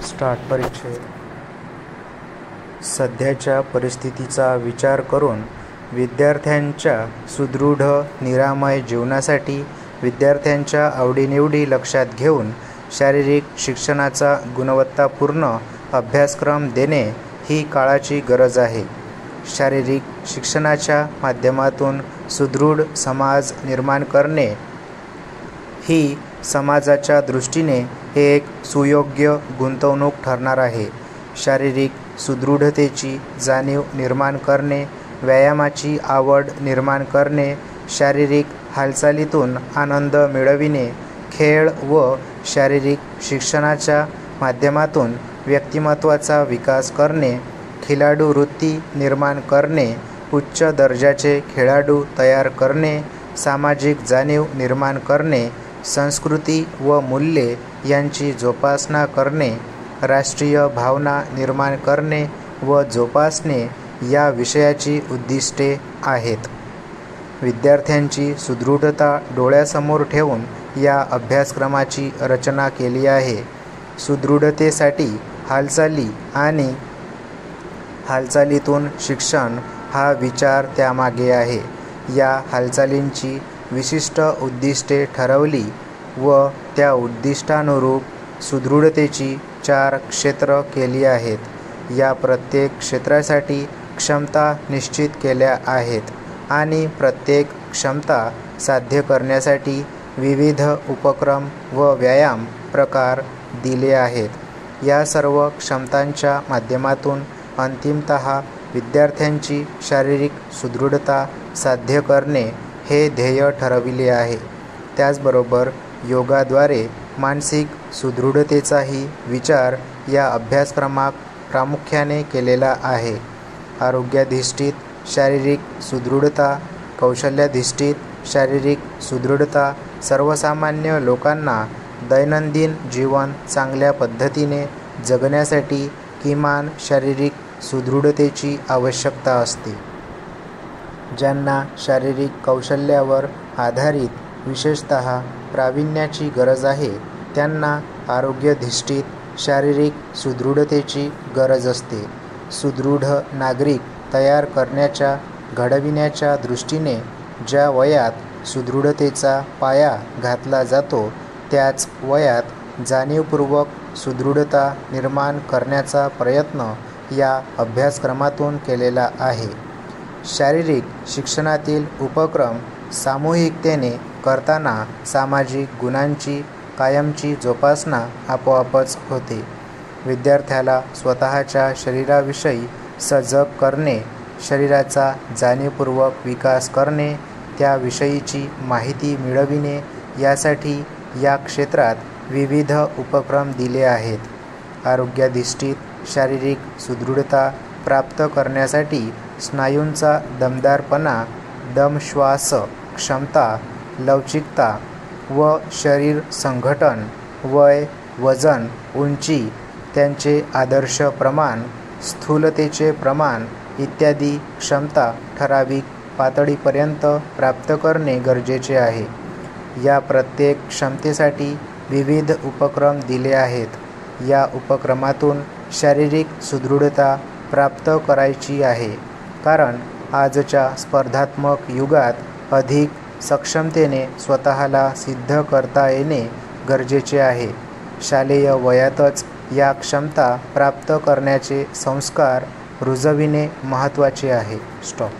Start परीक्षेत सध्याच्या परिस्थितीचा विचार करून विद्यार्थ्यांच्या सुदृढ निरामय जीवनासाठी विद्यार्थ्यांच्या आवडीनिवडी लक्षात घेऊन शारीरिक शिक्षणाचा गुणवत्तापूर्ण अभ्यासक्रम देणे ही काळाची गरज आहे. शारीरिक शिक्षणाच्या माध्यमातून सुदृढ समाज निर्माण करणे ही समाजाच्या दृष्टीने एक सुयोग्य गुंतवणूक ठरणार आहे. शारीरिक सुदृढतेची जाणीव निर्माण करणे, व्यायामाची आवड निर्माण करणे, शारीरिक हालचालीतून आनंद मिळविणे, खेळ व शारीरिक शिक्षणाच्या माध्यमातून व्यक्तिमत्त्वाचा विकास करणे, खिलाडू वृत्ती निर्माण करणे, उच्च दर्जाचे खेळाडू तयार करणे, सामाजिक जाणीव निर्माण करणे, संस्कृती व मूल्ये यांची जोपासना करणे, राष्ट्रीय भावना निर्माण करणे व जोपासणे या विषयाची उद्दिष्टे आहेत. विद्यार्थ्यांची सुदृढता डोळ्यासमोर ठेवून या अभ्यासक्रमाची रचना केली आहे. सुदृढतेसाठी हालचाली आणि हालचालीतून शिक्षण हा विचार त्यामागे आहे. या हालचालींची विशिष्ट उद्दिष्टे ठरवली व त्या उद्दिष्टानुरूप सुदृढतेची 4 क्षेत्र केली आहेत. या प्रत्येक क्षेत्रासाठी क्षमता निश्चित केल्या आहेत आणि प्रत्येक क्षमता साध्य करण्यासाठी विविध उपक्रम व व्यायाम प्रकार दिले आहेत. या सर्व क्षमतांच्या माध्यमातून अंतिमतः विद्यार्थ्यांची शारीरिक सुदृढता साध्य करणे हे ध्येय ठरविले आहे. त्याचबरोबर योगाद्वारे मानसिक सुदृढतेचाही विचार या अभ्यासक्रमात प्रामुख्याने केलेला आहे. आरोग्याधिष्ठित शारीरिक सुदृढता, कौशल्याधिष्ठित शारीरिक सुदृढता सर्वसामान्य लोकांना दैनंदिन जीवन चांगल्या पद्धतीने जगण्यासाठी किमान शारीरिक सुदृढतेची आवश्यकता असते. ज्यांना शारीरिक कौशल्यावर आधारित विशेषतः प्रावीण्याची गरज आहे त्यांना आरोग्याधिष्ठित शारीरिक सुदृढतेची गरज असते. सुदृढ नागरिक तयार करण्याच्या घडविण्याच्या दृष्टीने ज्या वयात सुदृढतेचा पाया घातला जातो त्याच वयात जाणीवपूर्वक सुदृढता निर्माण करण्याचा प्रयत्न या अभ्यासक्रमातून केलेला आहे. शारीरिक शिक्षणातील उपक्रम सामूहिकतेने करताना सामाजिक गुणांची कायमची जोपासना आपोआपच होते. विद्यार्थ्याला स्वतःच्या शरीराविषयी सजग करणे, शरीराचा जाणीवपूर्वक विकास करणे, त्याविषयीची माहिती मिळविणे यासाठी या क्षेत्रात विविध उपक्रम दिले आहेत. आरोग्याधिष्ठित शारीरिक सुदृढता प्राप्त करण्यासाठी स्नायूंचा दमदारपणा, दमश्वास क्षमता, लवचिकता व शरीर संघटन, वय, वजन, उंची, त्यांचे आदर्श प्रमाण, स्थूलतेचे प्रमाण इत्यादी क्षमता ठराविक पातळीपर्यंत प्राप्त करणे गरजेचे आहे. या प्रत्येक क्षमतेसाठी विविध उपक्रम दिले आहेत. या उपक्रमातून शारीरिक सुदृढता प्राप्त करायची आहे कारण आजच्या स्पर्धात्मक युगात अधिक सक्षमतेने स्वतःला सिद्ध करता येणे गरजेचे आहे. शालेय वयातच या क्षमता प्राप्त करण्याचे संस्कार रुजविणे महत्त्वाचे आहे. स्टॉप.